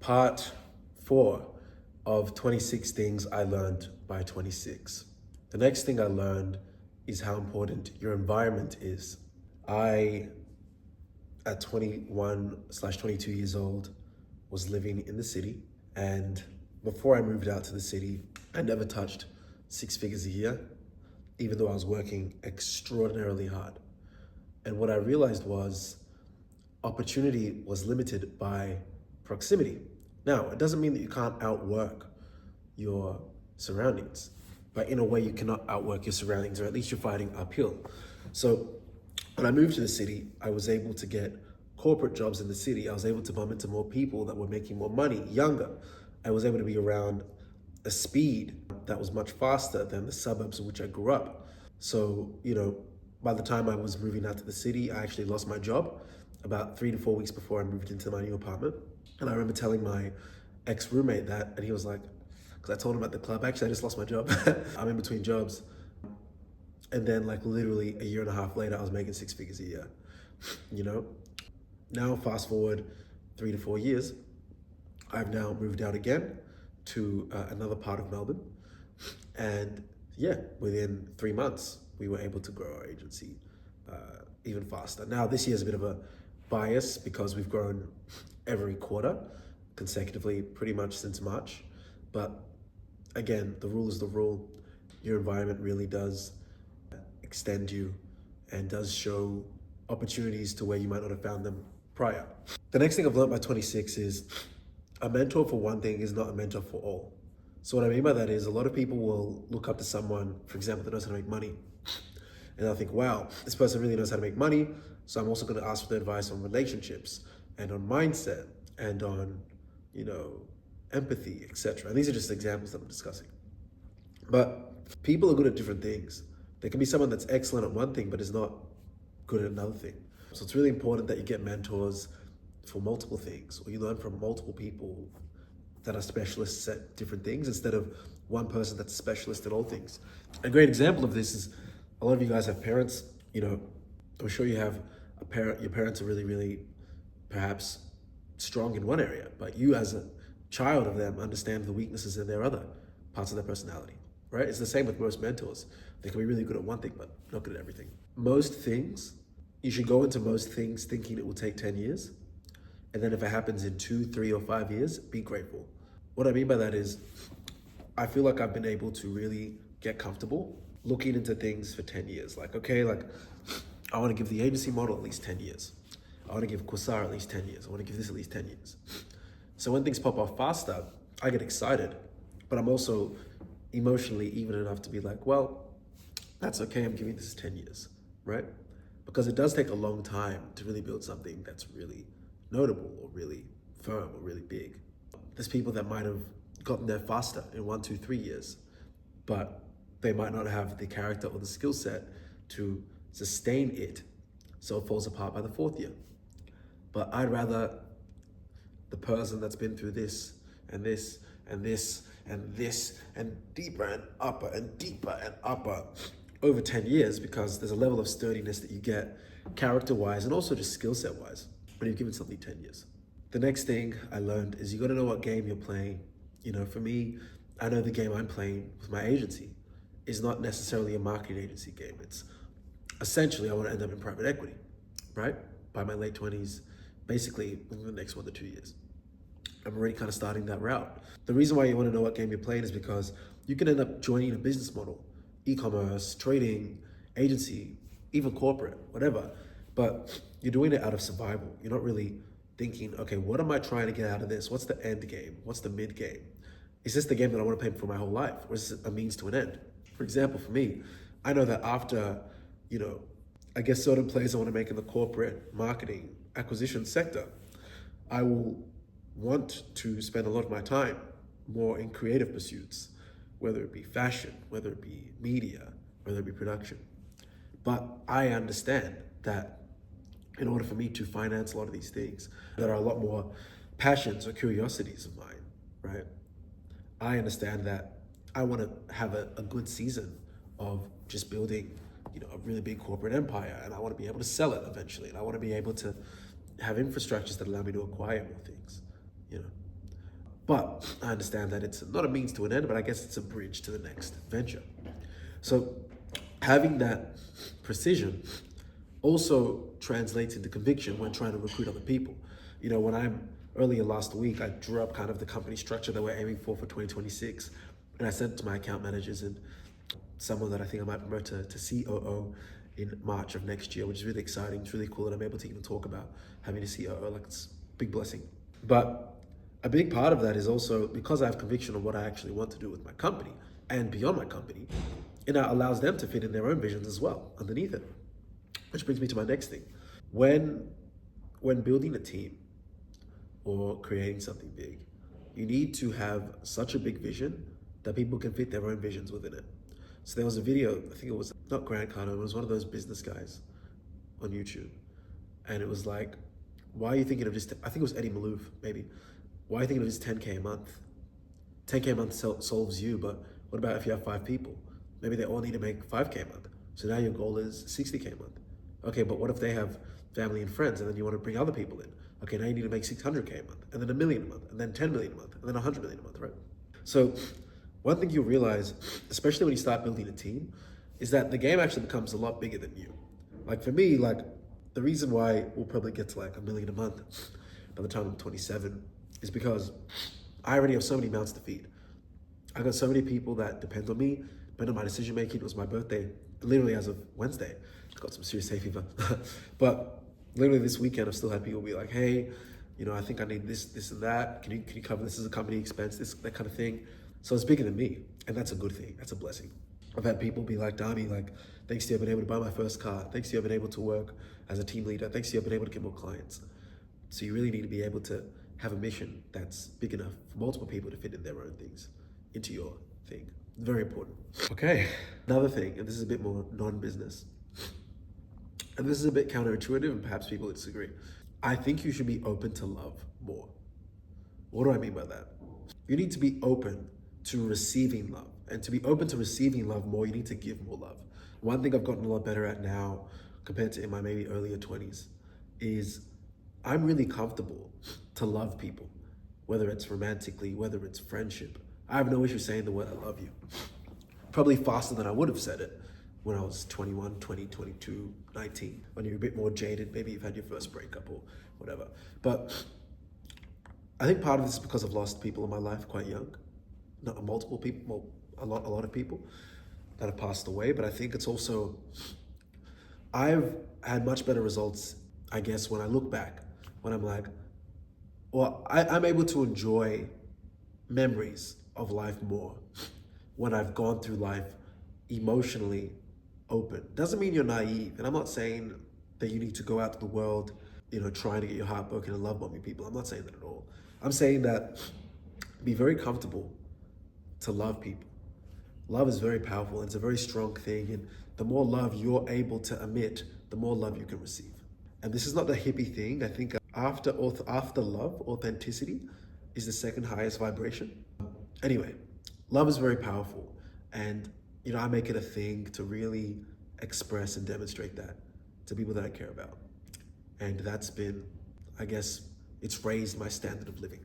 part 4 of 26 things I learned by 26. The next thing I learned is how important your environment is. I, at 21/22 years old, was living in the city. And before I moved out to the city, I never touched 6 figures a year, even though I was working extraordinarily hard. And what I realized was opportunity was limited by proximity. Now, it doesn't mean that you can't outwork your surroundings, but in a way you cannot outwork your surroundings, or at least you're fighting uphill. So when I moved to the city, I was able to get corporate jobs in the city. I was able to bump into more people that were making more money, younger. I was able to be around a speed that was much faster than the suburbs in which I grew up. So, by the time I was moving out to the city, I actually lost my job about 3 to 4 weeks before I moved into my new apartment. And I remember telling my ex-roommate that, and he was like, because I told him at the club, actually, I just lost my job. I'm in between jobs. And then literally a year and a half later, I was making 6 figures a year, Now, fast forward 3 to 4 years, I've now moved out again to another part of Melbourne. And within 3 months, we were able to grow our agency even faster. Now, this year's a bit of a bias because we've grown every quarter consecutively pretty much since March. But again, the rule is the rule. Your environment really does extend you and does show opportunities to where you might not have found them prior. The next thing I've learned by 26 is a mentor for one thing is not a mentor for all. So what I mean by that is a lot of people will look up to someone, for example, that knows how to make money. And they'll think, wow, this person really knows how to make money. So I'm also going to ask for their advice on relationships and on mindset and on, empathy, etc. And these are just examples that I'm discussing. But people are good at different things. There can be someone that's excellent at one thing, but is not good at another thing. So it's really important that you get mentors for multiple things, or you learn from multiple people that are specialists at different things instead of one person that's a specialist at all things. A great example of this is a lot of you guys have parents, I'm sure you have a parent, your parents are really, really perhaps strong in one area, but you as a child of them understand the weaknesses in their other parts of their personality, right? It's the same with most mentors. They can be really good at one thing, but not good at everything. Most things, you should go into most things thinking it will take 10 years. And then if it happens in 2, 3, or 5 years, be grateful. What I mean by that is, I feel like I've been able to really get comfortable looking into things for 10 years. I want to give the agency model at least 10 years. I want to give Coursera at least 10 years. I want to give this at least 10 years. So when things pop off faster, I get excited, but I'm also emotionally even enough to be like, well, that's okay, I'm giving this 10 years, right? Because it does take a long time to really build something that's really notable or really firm or really big. There's people that might have gotten there faster in 1, 2, 3 years, but they might not have the character or the skill set to sustain it, so it falls apart by the 4th year. But I'd rather the person that's been through this and this and this and this and deeper and upper and deeper and upper over 10 years, because there's a level of sturdiness that you get character-wise and also just skill set-wise when you've given something 10 years. The next thing I learned is you gotta know what game you're playing. For me, I know the game I'm playing with my agency is not necessarily a marketing agency game. It's essentially I wanna end up in private equity, right? By my late 20s, basically within the next 1 to 2 years. I'm already kind of starting that route. The reason why you wanna know what game you're playing is because you can end up joining a business model, e-commerce, trading, agency, even corporate, whatever. But you're doing it out of survival. You're not really thinking, okay, what am I trying to get out of this? What's the end game? What's the mid game? Is this the game that I want to play for my whole life? Or is it a means to an end? For example, for me, I know that after, I guess certain plays I want to make in the corporate marketing acquisition sector, I will want to spend a lot of my time more in creative pursuits, whether it be fashion, whether it be media, whether it be production. But I understand that in order for me to finance a lot of these things, there are a lot more passions or curiosities of mine, right? I understand that I want to have a good season of just building, a really big corporate empire, and I want to be able to sell it eventually, and I want to be able to have infrastructures that allow me to acquire more things, But I understand that it's not a means to an end, but I guess it's a bridge to the next venture. So having that precision also translates into conviction when trying to recruit other people. You know, when earlier last week, I drew up kind of the company structure that we're aiming for 2026. And I sent it to my account managers and someone that I think I might promote to COO in March of next year, which is really exciting. It's really cool that I'm able to even talk about having a COO. Like, it's a big blessing. But a big part of that is also because I have conviction on what I actually want to do with my company and beyond my company, it now allows them to fit in their own visions as well underneath it. Which brings me to my next thing. When building a team or creating something big, you need to have such a big vision that people can fit their own visions within it. So there was a video, I think it was not Grant Cardone, it was one of those business guys on YouTube. And it was like, why are you thinking of just, I think it was Eddie Malouf, maybe. Why are you thinking of just 10K a month? 10K a month solves you, but what about if you have 5 people? Maybe they all need to make 5K a month. So now your goal is 60K a month. Okay, but what if they have family and friends and then you want to bring other people in? Okay, now you need to make 600K a month, and then 1 million a month, and then 10 million a month, and then 100 million a month, right? So one thing you'll realize, especially when you start building a team, is that the game actually becomes a lot bigger than you. Like for me, like the reason why we'll probably get to like 1 million a month by the time I'm 27 is because I already have so many mouths to feed. I got so many people that depend on me, depend on my decision making. It was my birthday, literally as of Wednesday. I got some serious hay fever. But literally this weekend, I've still had people be like, hey, you know, I think I need this and that. Can you cover this as a company expense, that kind of thing. So it's bigger than me, and that's a good thing. That's a blessing. I've had people be like, Dami, like, thanks to you, I've been able to buy my first car. Thanks to you, I've been able to work as a team leader. Thanks to you, I've been able to get more clients. So you really need to be able to have a mission that's big enough for multiple people to fit in their own things into your thing. Very important. Okay, another thing, and this is a bit more non-business, and this is a bit counterintuitive, and perhaps people disagree. I think you should be open to love more. What do I mean by that? You need to be open to receiving love. And to be open to receiving love more, you need to give more love. One thing I've gotten a lot better at now, compared to in my maybe earlier 20s, is I'm really comfortable to love people, whether it's romantically, whether it's friendship. I have no issue saying the word I love you. Probably faster than I would have said it when I was 21, 20, 22, 19, when you're a bit more jaded, maybe you've had your first breakup or whatever. But I think part of this is because I've lost people in my life quite young. Not multiple people, well, a lot of people that have passed away, but I think it's also, I've had much better results, I guess, when I look back, when I'm like, well, I'm able to enjoy memories of life more when I've gone through life emotionally open. Doesn't mean you're naive, and I'm not saying that you need to go out to the world, you know, trying to get your heart broken and love bombing people. I'm not saying that at all. I'm saying that be very comfortable to love people. Love is very powerful, and it's a very strong thing, and the more love you're able to emit, the more love you can receive. And this is not the hippie thing. I think after love, authenticity is the second highest vibration. Anyway, love is very powerful, and you know, I make it a thing to really express and demonstrate that to people that I care about. And that's been, I guess, it's raised my standard of living.